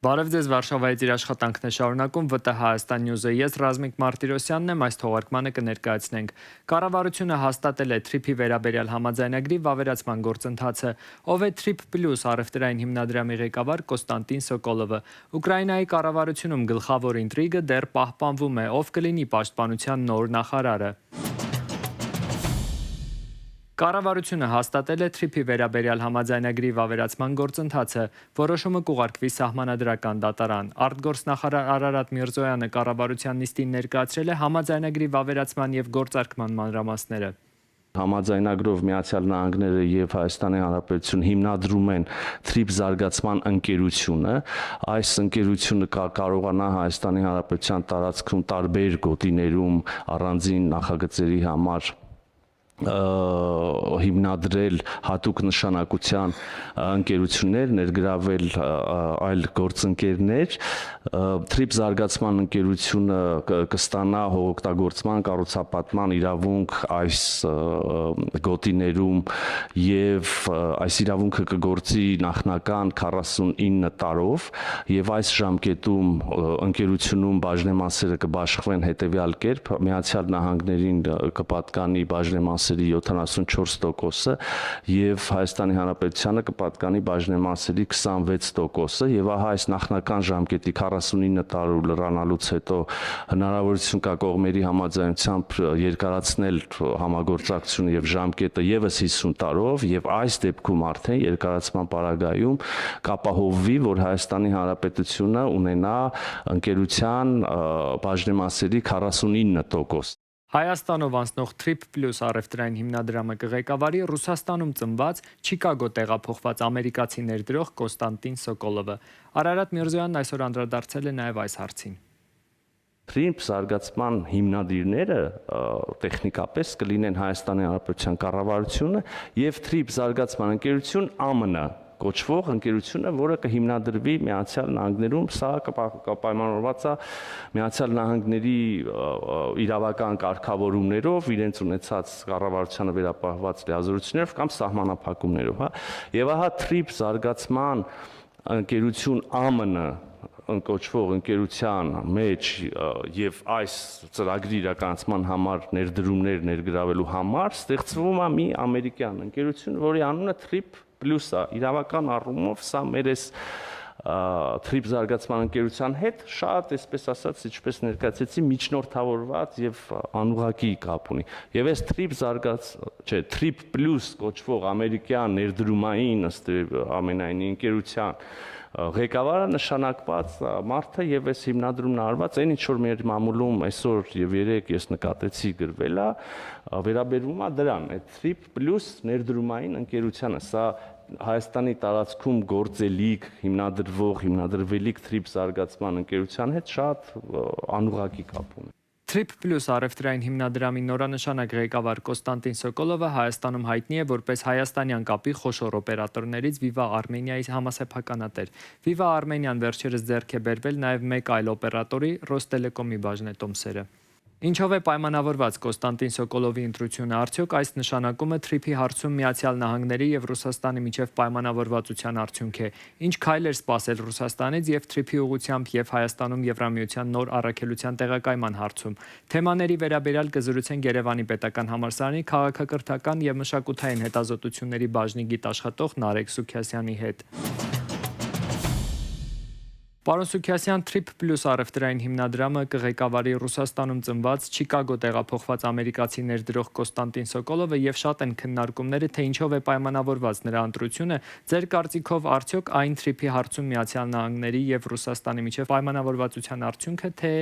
Բարև ձեզ, Վարշավայից իր աշխատանքն է շարունակում ՎՏՀ Հայաստան Նյուզը, ես Ռազմիկ Մարտիրոսյանն եմ, այս թողարկմանը կներկայացնենք։ Կառավարությունը հաստատել է TRIP-ի վերաբերյալ համաձայնագրի վավերացման գործընթացը, ով է TRIP+ առևտրային հիմնադրամի ղեկավար Կոստանտին Սոկոլովը։ Ուկրաինայի կառավարությունում գլխավոր ինտրիգը դեռ պահպանվում է, ով կլինի պաշտպանության նոր նախարարը։ Կառավարությունը հաստատել է TRIP-ի վերաբերյալ համաձայնագրի վավերացման գործընթացը, որոշումը կուղարկվի սահմանադրական դատարան։ Արտգործնախարար Արարատ Միրզոյանը կառավարության նիստին ներկայացրել է համաձայնագրի վավերացման եւ գործարկման մանրամասները։ Համաձայնագրով Միացյալ Նահանգները եւ Հայաստանի Հանրապետությունը հիմնադրում են TRIP զարգացման ընկերությունը։ Այս ընկերությունը կարողանա Հայաստանի Հանրապետության տարածքում տարբեր գոտիներում առանձին նախագծերի համար հիմնադրել հատուկ նշանակության ընկերություններ, ներգրավել այլ գործընկերներ, TRIP զարգացման ընկերությունը կստանա հողօգտագործման, կառուցապատման իրավունք այս գոտիներում եւ այս իրավունքը կգործի նախնական 49 տարով եւ այս ժամկետում ընկերությունում բաժնեմասերը կբաշխվեն հետեւյալ կերպ. Միացյալ Նահանգներին կպատկանի բաժնեմասերի 74%-ը եւ Հայաստանի Հանրապետությանը կպատկանի բաժնեմասերի 26%-ը եւ ահա այս նախնական ժամկետի 49 տարու լրանալուց հետո հնարավորություն կա կողմերի համաձայնությամբ երկարացնել համագործակցությունը եւ ժամկետը եւս 50 տարով եւ այս դեպքում արդեն երկարացման պարագայում կապահովվի, որ Հայաստանի Հանրապետությունը ունենա ընկերության բաժնեմասերի 49%։ Հայաստանով անցնող TRIP+ առևտրային հիմնադրամը կղեկավարի Ռուսաստանում ծնված Չիկագո տեղափոխված ամերիկացի ներդրող Կոստանտին Սոկոլովը։ Արարատ Միրզոյանն այսօր անդրադարձել է նաև այս հարցին։ TRIP զարգացման հիմնադիրները տեխնիկապես կլինեն Հայաստանի Հանրապետության կառավարությունը եւ TRIP զարգացման ընկերություն ԱՄՆ կոչվող ընկերությունը, որը կհիմնադրվի Միացյալ Նահանգներում, սա կպայմանավորված է Միացյալ Նահանգների իրավական կարգավորումներով, իրենց ունեցած կառավարությանը վերապահված լիազորություններով կամ սահմանափակումներով, հա։ Եվ ահա TRIP զարգացման ընկերություն ԱՄՆ կոչվող ընկերության մեջ եւ այս ծրագրի իրականացման համար ներդրումներ ներգրավելու համար ստեղծվում է մի ամերիկյան ընկերություն, որի անունը TRIP+ է։ Իրավական առումով սա մեր էս TRIP զարգացման ընկերության հետ շատ, այսպես ասած, ինչպես ներկայացեցի, միջնորդավորված եւ անուղղակի կապ ունի։ Եվ այս TRIP+ կոչվող ամերիկյան ներդրումային ըստ ամենայնի ընկերության ղեկավարը նշանակված մարդը եւ այս հիմնադրումն արված այն ինչ որ մեր մամուլում այսօր եւ երեք ես նկատեցի գրվել է, վերաբերվում է դրան, այդ TRIP+ ներդրումային ընկերությանը, սա Հայաստանի տարածքում գործելիք, հիմնադրվելիք TRIP զարգացման ընկերության հետ շատ անուղղակի կապ ունի։ TRIP+ առևտրային հիմնադրամի նորանշանակ ղեկավար Կոստանտին Սոկոլովը Հայաստանում հայտնի է որպես հայաստանյան կապի խոշոր օպերատորներից Viva Armenia-ի համասեփականատեր։ Viva Armenia-ն վերջերս ձեռք է բերվել նաև մեկ այլ օպերատորի՝ Ռոստելեկոմի բաժնետոմսերը։ Ինչով է պայմանավորված Կոստանտին Սոկոլովի ընտրությունը, արդյոք այս նշանակումը TRIP-ի հարցում Միացյալ Նահանգների եւ Ռուսաստանի միջև պայմանավորվածության արդյունք է։ Ինչ քայլեր սպասել Ռուսաստանից եւ TRIP-ի ուղղությամբ եւ Հայաստանում Եվրամիության նոր առաքելության տեղակայման հարցում։ Թեմաների վերաբերյալ կզրուցենք Երևանի պետական համալսարանի քաղաքակրթական եւ մշակութային հետազոտությունների բաժնի գիտաշխատող Նարեկ Սուքիասյանի հետ։ Պարոն Սուքիասյան, TRIP+ առևտրային հիմնադրամը կղեկավարի Ռուսաստանում ծնված Չիկագո տեղափոխված ամերիկացի ներդրող Կոստանտին Սոկոլովը եւ շատ են քննարկումները, թե ինչով է պայմանավորված նրա ընտրությունը։ Ձեր կարծիքով արդյոք այն TRIP-ի հարցում Միացյալ Նահանգների եւ Ռուսաստանի միջև պայմանավորվածության արդյունքը, թե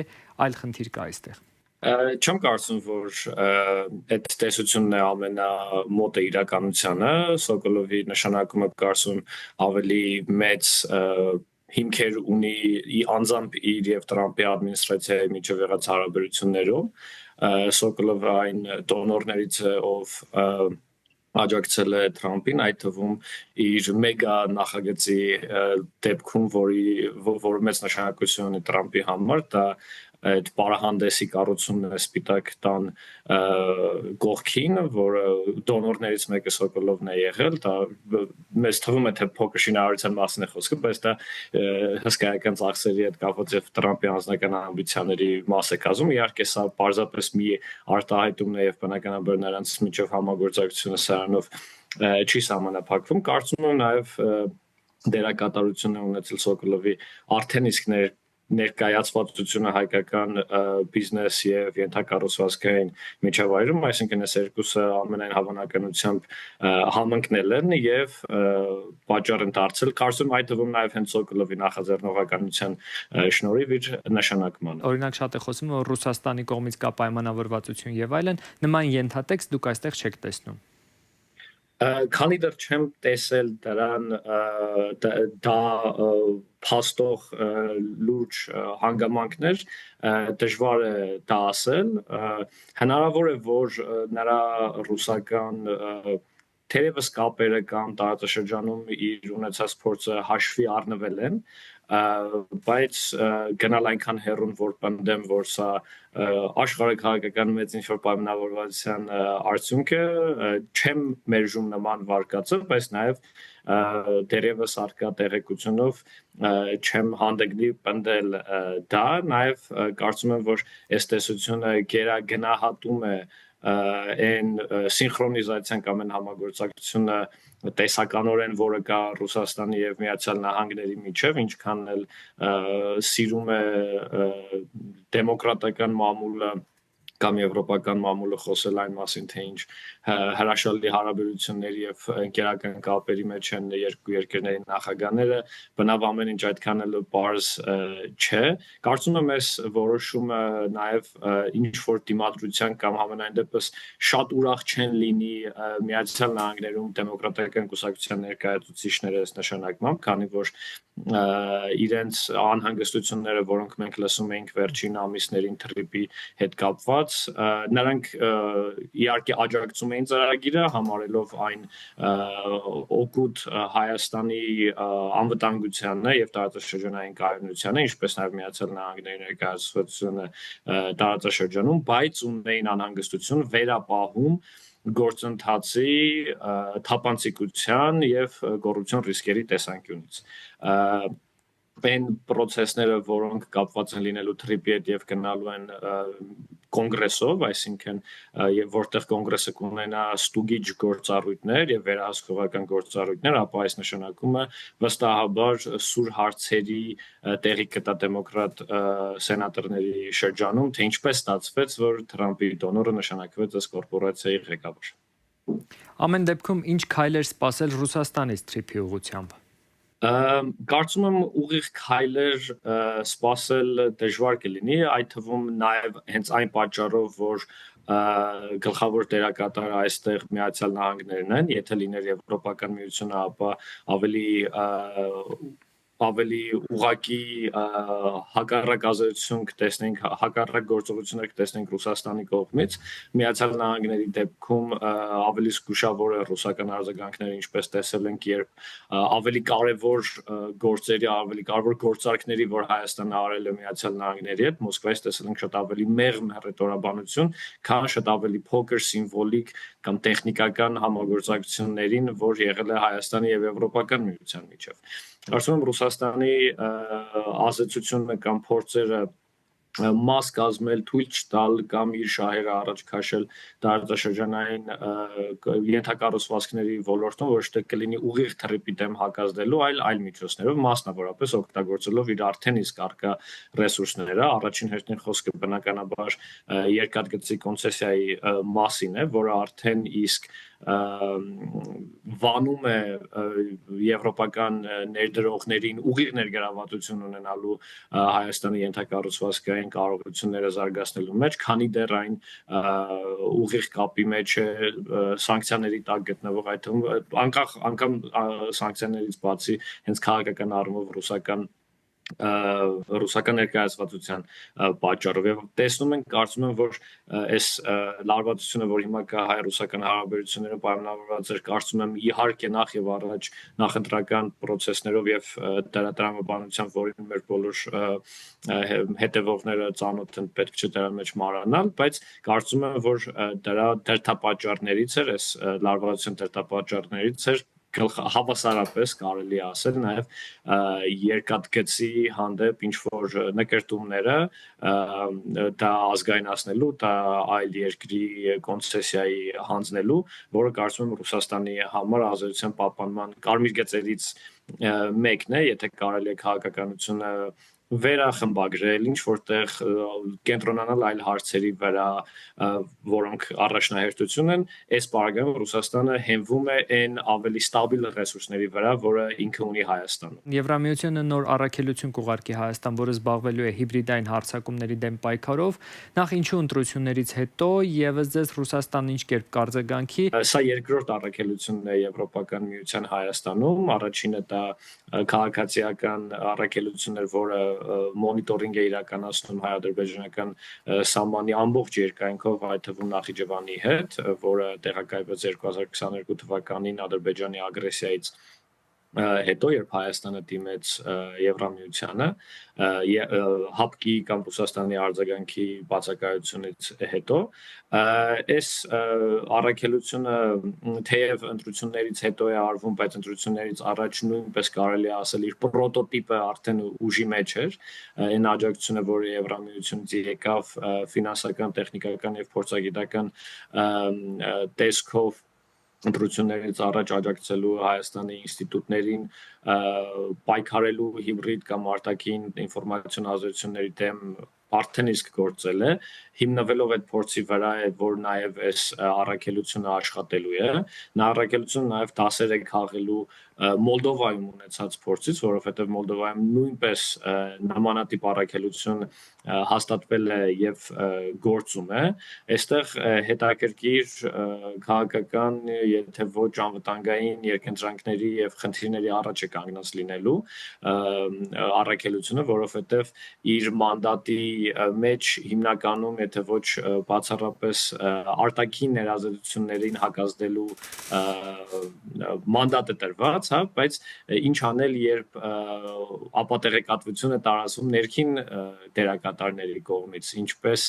այլ խնդիր կա այստեղ։ Չեմ կարծում, որ այդ տեսությունն է ամենամոտը իրականությանը, Սոկոլովի նշանակումը կարծում ավելի մեծ հիմքեր ունի անձամբ իր եւ Տրամպի ադմինիստրացիայի միջև եղած հարաբերություններում։ Սոկոլովը այն դոնորներից է, ով աջակցել է Տրամպին, այդ թվում իր մեգա նախագծի դեպքում, որը մեծ նշանակություն ունի Տրամպի համար, դա այդ պարահանդեսի կառուցումն է սպիտակ տան կողքին, որը դոնորներից մեկը Սոկոլովն է եղել, դա մեզ թվում է թե փոքր շինարարության մասին է խոսքը, բայց դա հսկայական ծախսերի հետ կապված եւ Տրամպի անձնական ամբիցիաների մաս է կազմում։ Իհարկե սա պարզապես մի արտահայտումն է եւ բնականաբար նրանց միջով համագործակցությունը սրանով չի սահմանափակվում։ Կարծում եմ նաեւ դերակատարություն է ունեցել Սոկոլովի արդեն իսկ ներկայացվածությունը հայկական բիզնես եւ ենթակառուցվածքային միջավայրում, այսինքն այս երկուսը ամենայն հավանականությամբ համընկնել են եւ պատճառ են դարձել, կարծում այդ թվում նաեւ հենց Սոկոլովի նախաձեռնողականության շնորհիվ իր նշանակմանը։ Օրինակ շատ է խոսում որ Ռուսաստանի կողմից կա պայմանավորվածություն եւ այլն, նման ենթատեքստ դուք այստեղ չեք տեսնում։ Քանի դեռ չեմ տեսել դրան դա փաստող լուրջ հանգամանքներ, դժվար է դա ասել, հնարավոր է որ նրա ռուսական թերևս կապերը կամ տարածաշրջանում իր ունեցած փորձը հաշվի առնվել են, բայց գնալ այնքան հեռուն որ պնդեմ որ սա աշխարհակահաղական մեծ ինչ-որ պայմանավորվածության արդյունք է, չեմ մերժում նման վարկածը, բայց նաև դերևս արկա տեղեկությունով չեմ հանդգնի պնդել դա, նաև կարծում եմ որ այս տեսությունը գերագնահատում է այն սինխրոնիզացիան կամ այն համագործակցությունը տեսականորեն որը կա Ռուսաստանի եւ Միացյալ Նահանգների միջև, ինչքան էլ սիրում է դեմոկրատական մամուլը կամ եվրոպական մամուլը խոսել այն մասին, թե ինչ հրաշալի հարաբերությունների եւ ընկերական կապերի մեջ են երկու երկրների նախագահները, բնավ ամեն ինչ այդքան էլ պարզ չէ։ Կարծում եմ այս որոշումը նաեւ ինչ որ դիմադրության կամ համենայն դեպս շատ ուրախ չեն լինի Միացյալ Նահանգներում դեմոկրատական կուսակցության ներկայացուցիչները այս նշանակմամբ, քանի որ իրենց անհանգստությունները, որոնք մենք լսում էինք վերջին ամիսներին Թրիպի հետ կապված, նրանք իհարկե աջակցում էին ծրագիրը, համարելով այն օգուտ Հայաստանի անվտանգությանը եւ տարածաշրջանային կայունությանը, ինչպես նաեւ Միացյալ Նահանգների ներկայացուցչությունը տարածաշրջանում, բայց ունեին անհանգստություն վերապահում գործընթացի թափանցիկության եւ կոռուպցիոն ռիսկերի տեսանկյունից։ Այն process-ները, որոնք կապված են լինելու Թրիպի հետ եւ գնալու են կոնգրեսով, այսինքն եւ որտեղ կոնգրեսը կունենա ստուգիչ գործառույթներ եւ վերահսկողական գործառույթներ, ապա այս նշանակում է վստահաբար սուր հարցերի տեղի կտա դեմոկրատ սենատորների շրջանում, թե ինչպես ստացվեց, որ Թրամպի դոնորը նշանակվեց այս կորպորացիայի ղեկավար։ Ամեն դեպքում ինչ քայլեր սպասել Ռուսաստանից Թրիպի ուղղությամբ։ Կարծում եմ ուղիղ քայլեր սպասել դժվար կլինի, այդ թվում նաև հենց այն պատճառով, որ գլխավոր դերակատարը այստեղ Միացյալ Նահանգներն են, եթե լիներ Եվրոպական միությունը, ապա ավելի ուղղակի հակառակ ազդեցություն կտեսնենք, հակառակ գործողություններ կտեսնենք Ռուսաստանի կողմից, Միացյալ Նահանգների դեպքում ավելի զգուշավոր է ռուսական արձագանքները, ինչպես տեսել ենք, երբ ավելի կարևոր գործերի, ավելի կարևոր գործարքների, որ Հայաստանը արել է Միացյալ Նահանգների հետ, Մոսկվայից տեսել ենք շատ ավելի մեղմ հռետորաբանություն, քան շատ ավելի փոքր սիմվոլիկ կամ տեխնիկական համագործակցություններին, որ եղել է Հայաստանի եւ Եվրոպական միության միջև։ Կարծում եմ Ռուսաստանի ազդեցությունը կամ փորձերը մաս կազմել, թույլ չտալ կամ իր շահերը առաջ քաշել տարածաշրջանային ենթակառուցվածքների ոլորտում, ոչ թե կլինի ուղիղ Թրիպի դեմ հակազդելու, այլ միջոցներով, մասնավորապես օգտագործելով իր արդեն իսկ առկա ռեսուրսները, առաջին հերթին խոսքը բնականաբար երկաթգծի կոնցեսիայի մասին է, որը արդեն իսկ վանում է եվրոպական ներդրողներին ուղիղ ներգրավվածություն ունենալու Հայաստանի ենթակառուցվածքային կարողությունները զարգացնելու մեջ, քանի դեռ այն ուղիղ կապի մեջ է սանկցիաների տակ գտնվող այդ անգամ սանկցիաներից բացի հենց քաղաքական առումով ռուսական ռուսական ներկայացվածության պատճառով եւ տեսնում ենք կարծում եմ որ այս լարվածությունը որ հիմա կա հայ-ռուսական հարաբերությունները պայմանավորված էր կարծում եմ իհարկե նախ եւ առաջ նախընտրական process-ներով եւ դրա տրամաբանությամբ որին մեր բոլոր հետևողները ծանոթ են պետք չէ դրա մեջ մարանալ բայց կարծում եմ որ դրա դերթապատճառներից էր այս լարվածության դերթապատճառներից էր հավասարապես կարելի է ասել նաև երկաթգծի հանդեպ ինչ որ նկարտումները դա ազգայնացնելու դա այլ երկրի կոնցեսիայի հանձնելու որը կարծում եմ Ռուսաստանի համար ազատության պահպանման կարմիր գծերից մեկն է եթե կարելի է քաղաքականությունը վերախմբագրել ինչ որտեղ կենտրոնանալ այլ հարցերի վրա որոնք առաջնահերթություն են այս բargայում Ռուսաստանը հենվում է այն ավելի ստաբիլ ռեսուրսների վրա որը ինքը ունի Հայաստանում Եվրամիությունը նոր առաքելություն կուղարկի Հայաստան որը զբաղվելու է հիբրիդային հարձակումների դեմ պայքարով նախ ինչու ընտրություններից հետո եւս ձեզ Ռուսաստանն ինչ կերպ կարձագանքի Սա երկրորդ առաքելությունն է Եվրոպական միության Հայաստանում առաջինը դա քաղաքացիական առաքելություններ որը մոնիտորինգ է իրականացնում հայ-ադրբեջանական սահմանի ամբողջ երկայնքով այդ թվում Նախիջևանի հետ, որը տեղակայվեց 2022 թվականին Ադրբեջանի ագրեսիայից հետո երբ Հայաստանը դիմեց Եվրամիությանը հապկի կամ Ռուսաստանի արձագանքի բացակայությունից հետո այս առաքելությունը թեև ընտրություններից հետո է արվում բայց ընտրություններից առաջ նույնպես կարելի է ասել իր պրոտոտիպը արդեն ուժի մեջ էր այն աջակցությունը որը Եվրամիությունից եկավ ֆինանսական, տեխնիկական եւ փորձագիտական տեսքով ընտրություններից առաջ աջակցելու Հայաստանի ինստիտուտներին պայքարելու հիբրիդ կամ արտաքին ինֆորմացիոն ազդեցությունների դեմ արդեն իսկ գործել է հիմնվելով այդ փորձի վրա է որ նաև այս առաքելությունը աշխատելու է նա առաքելությունը նաև դասեր է քաղելու Մոլդովայում ունեցած փորձից որովհետև Մոլդովայում նույնպես նմանատիպ առաքելություն հաստատվել է եւ գործում է այստեղ հետաքրքիր քաղաքական եթե ոչ անվտանգային երկընտրանքների եւ խնդիրների առաջ է կանգնած լինելու առաքելությունը որովհետև իր մանդատի մեջ հիմնականում եթե ոչ բացառապես արտաքին ներազդեցություններին հակազդելու մանդատ է տրված հա բայց ինչ անել երբ ապատեղեկատվությունը տարածվում ներքին դերակատարների կողմից ինչպես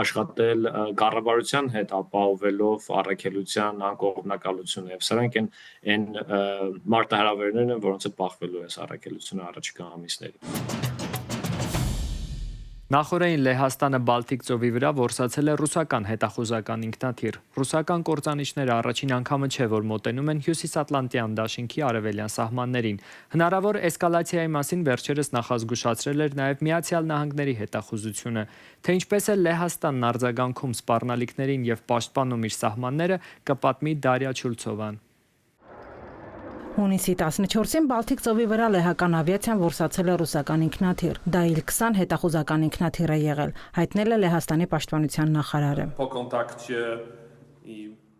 աշխատել կառավարության հետ ապահովելով առաքելության անկողմնակալությունը եւ սրանք են մարտահրավերներն են որոնց հետ բախվելու է այս առաքելությունը առաջիկա ամիսներին Նախորդին Լեհաստանը Բալտիկ ծովի վրա որսացել է ռուսական հետախուզական ինքնաթիռ։ Ռուսական կործանիչները առաջին անգամը չէ, որ մոտենում են Հյուսիսատլանտյան դաշինքի արևելյան սահմաններին։ Հնարավոր էսկալացիայի մասին վերջերս նախազգուշացրել էր նաև Միացյալ Նահանգների հետախուզությունը, թե ինչպես է Լեհաստանն արձագանքում սպառնալիքներին եւ պաշտպանում իր սահմանները, կպատմի Դարիա Չուլցովան։ Հունիսի 14-ին Բալտիկ ծովի վրա լեհական ավիացիան որսացել է ռուսական ինքնաթիռ։ Դա Il-20 հետախուզական ինքնաթիռ է եղել, հայտնել է Լեհաստանի պաշտպանության նախարարը։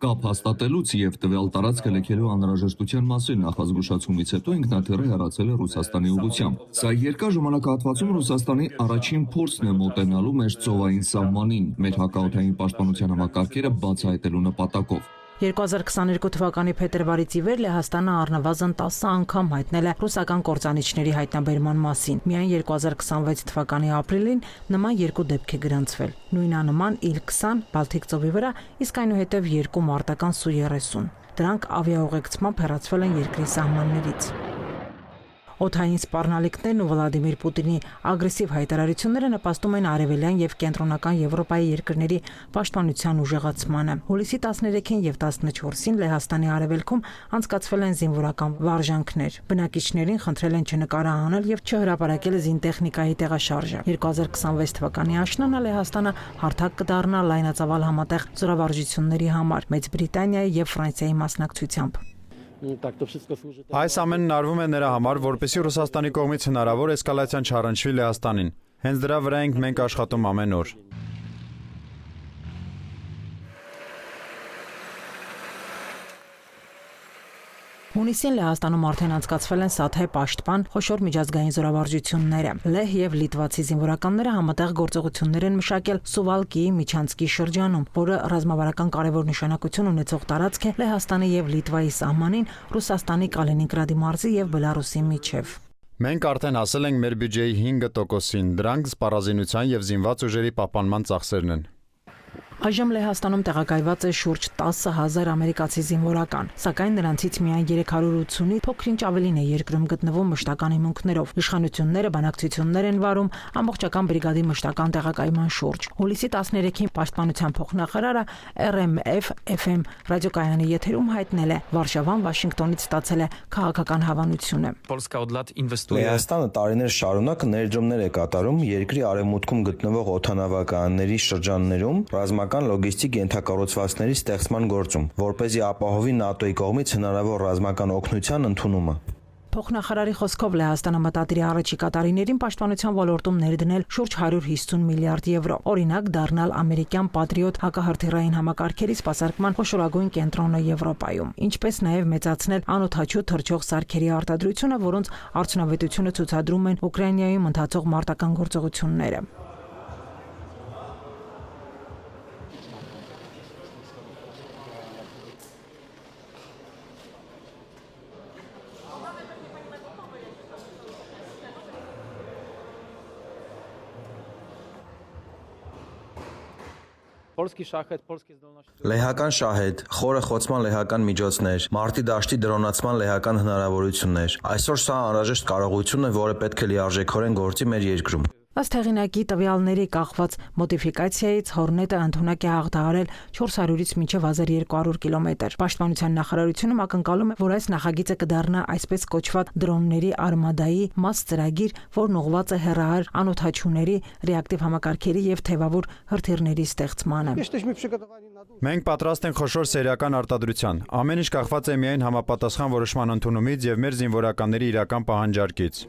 Կապ հաստատելուց եւ տվյալ տարածքը լքելու անհրաժեշտության մասին նախազգուշացումից հետո ինքնաթիռը հեռացել է Ռուսաստանի ուղղությամբ։ Սա երկար ժամանակահատվածում Ռուսաստանի առաջին փորձն է մոտենալու մեր ծովային սահմանին, մեր հակաօդային պաշտպանության համակարգերը բացահայտելու նպատակով։ 2022 թվականի փետրվարից ի վեր Լեհաստանը առնվազն 10 անգամ հայտնել է ռուսական կործանիչների հայտնաբերման մասին։ Միայն 2026 թվականի ապրիլին նման երկու դեպք է գրանցվել։ Նույնանման Il-20 Բալտիկ ծովի վրա, իսկ այնուհետև երկու մարտական Սու-30։ Դրանք ավիաուղեկցմամբ հեռացվել են երկրի սահմաններից։ Օդային սպառնալիքներն ու Վլադիմիր Պուտինի ագրեսիվ հայտարարությունները նպաստում են արևելյան եւ կենտրոնական Եվրոպայի երկրների պաշտպանության ուժեղացմանը։ Հուլիսի 13-ին եւ 14-ին Լեհաստանի արևելքում անցկացվել են զինվորական վարժանքներ։ Բնակիչներին խնդրել են չնկարահանել եւ չհրապարակել զինտեխնիկայի տեղաշարժը։ 2026 թվականի աշնանը Լեհաստանը հարթակ կդառնա լայնածավալ համատեղ զորավարժությունների համար Մեծ Բրիտանիայի եւ Ֆրանսիայի մասնակցությամբ։ Այս ամենն արվում է նրա համար, որպեսզի Ռուսաստանի կողմից հնարավոր էսկալացիան չառնչվի Լեհաստանին։ Հենց դրա վրա ենք մենք աշխատում ամեն օր։ Հունիսին Լեհաստանում արդեն անցկացվել են Սաթե պաշտպան խոշոր միջազգային զորավարժությունները։ Լեհ եւ լիտվացի զինվորականները համատեղ գործողություններ են մշակել Սուվալկիի Միչանցկի շրջանում, որը ռազմավարական կարևոր նշանակություն ունեցող տարածք է Լեհաստանի եւ Լիտվայի սահմանին Ռուսաստանի Կալինինգրադի մարզի եւ Բելարուսի միջև։ Մենք արդեն ասել ենք մեր բյուջեի 5%-ին, դրանք սպառազինության եւ զինված ուժերի պահպանման ծախսերն են։ Այժմ Լեհաստանում տեղակայված է շուրջ 10,000 ամերիկացի զինվորական, սակայն նրանցից միայն 380-ի փոքրինչ ավելին է երկրում գտնվում մշտական հիմունքներով։ Իշխանությունները բանակցություններ են վարում ամբողջական բրիգադի մշտական տեղակայման շուրջ։ Հուլիսի 13-ին պաշտպանության փոխնախարարը RMF-FM ռադիոկայանի եթերում հայտնել է. Վարշավան Վաշինգտոնից ստացել է քաղաքական հավանությունը։ Լեհաստանը տարիներ շարունակ ներդրումներ է կատարում երկրի արևմուտքում գտնվող օդանավականների շրջաններում ռազմական լոգիստիկ ենթակառուցվածքների ստեղծման գործում, որպեսզի ապահովի ՆԱՏՕ-ի կողմից հնարավոր ռազմական օգնության ընդունումը։ Փոխնախարարի խոսքով Լեհաստանը մտադիր է առաջիկա տարիներին պաշտպանության ոլորտում ներդնել շուրջ 150 միլիարդ եվրո։ Օրինակ դառնալ ամերիկյան Patriot հակահրթիռային համակարգերի սպասարկման խոշորագույն կենտրոնը Եվրոպայում, ինչպես նաև մեծացնել անօդաչու թռչող սարքերի արտադրությունը, որոնց արդյունավետությունը ցուցադրում են Ուկրաինայում ընթացող մարտական գործողությունները։ Լեհական շահեդ, խորը խոցման լեհական միջոցներ, մարտի դաշտի դրոնացման լեհական հնարավորություններ։ Այսօր սա անհրաժեշտ կարողություն է, որը պետք է լիարժեքորեն գործի մեր երկրում։ Ըստ հեղինակի տվյալների կախված մոդիֆիկացիայից Հորնետը ընդունակ է հաղթահարել 400-ից մինչև 1200 կիլոմետր։ Պաշտպանության նախարարությունում ակնկալում է, որ այս նախագիծը կդառնա այսպես կոչված դրոնների արմադայի մաս ծրագիր, որն ուղղված է հեռահար անօդաչուների, ռեակտիվ համակարգերի եւ թեւավոր հրթիռների ստեղծմանը։ Մենք պատրաստ ենք խոշոր սերիական արտադրության։ Ամեն ինչ կախված է միայն համապատասխան որոշման ընդունումից եւ մեր զինվորականների իրական պահանջարկից։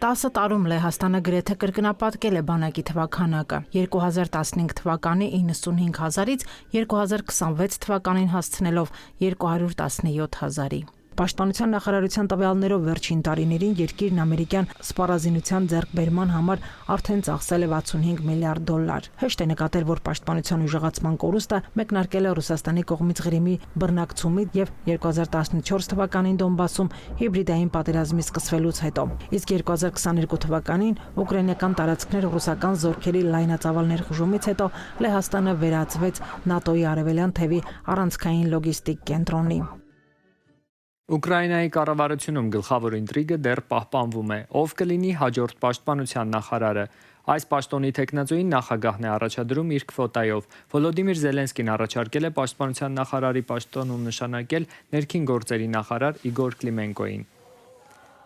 10 տարում Լեհաստանը գրեթե կրկնապատկել է բանակի թվաքանակը։ 2015 թվականի 95,000-ից 2026 թվականին հասցնելով 217,000-ի։ Պաշտպանության նախարարության տվյալներով վերջին տարիներին երկիրն ամերիկյան սպառազինության ձեռքբերման համար արդեն ծախսել է $65 միլիարդ։ Հեշտ է նկատել, որ պաշտպանության ուժեղացման կորուստը մեկնարկել է Ռուսաստանի կողմից Ղրիմի բռնակցումից եւ 2014 թվականին Դոնբասում հիբրիդային պատերազմի սկսվելուց հետո։ Իսկ 2022 թվականին ուկրաինական տարածքներ ռուսական զորքերի լայնածավալ ներխուժումից հետո Լեհաստանը վերածվեց ՆԱՏՕ-ի արևելյան թևի առանցքային լոգիստիկ կենտրոնի։ Ուկրաինայի կառավարությունում գլխավոր ինտրիգը դեռ պահպանվում է։ Ով կլինի հաջորդ պաշտպանության նախարարը։ Այս պաշտոնի տեխնացուին նախագահն է առաջադրում իր քվոտայով։ Վոլոդիմիր Զելենսկին առաջարկել է պաշտպանության նախարարի պաշտոնում նշանակել ներքին գործերի նախարար Իգոր Կլիմենկոին։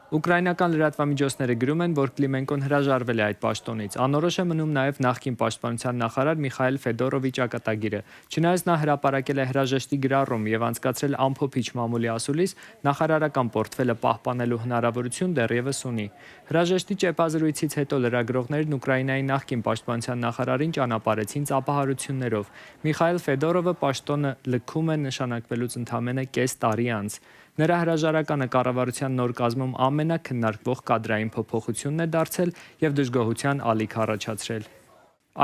Ուկրաինական լրատվամիջոցները գրում են, որ Կլիմենկոն հրաժարվել է այդ պաշտոնից։ Անորոշ է մնում նաև նախկին պաշտպանության նախարար Միխայել Ֆեդորովի ճակատագիրը։ Չնայած նա հրապարակել է հրաժեշտի գրառում եւ անցկացրել ամփոփիչ մամուլի ասուլիս, նախարարական պորտֆելը պահպանելու հնարավորություն դեռևս ունի։ Հրաժեշտի ճեպազրույցից հետո լրագրողներն Ուկրաինայի նախկին պաշտպանության նախարարին ճանապարհեցին ծափահարություններով։ Միխայել Ֆեդորովը պաշտոնը լքում է նշանակվելուց ընդամենը կես տարի անց։ Նրա հրաժարականը կառավարության նոր կազմում ամենակննարկվող կադրային փոփոխությունն է դարձել եւ դժգոհության ալիք առաջացրել։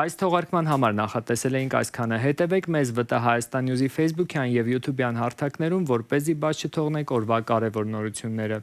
Այս թողարկման համար նախատեսել էինք այսքանը։ Հետևեք մեզ ՎՏՀ Հայաստան News-ի Facebook-յան եւ YouTube-յան հարթակներում, որպեսզի բաց չթողնեք օրվա կարևոր նորությունները։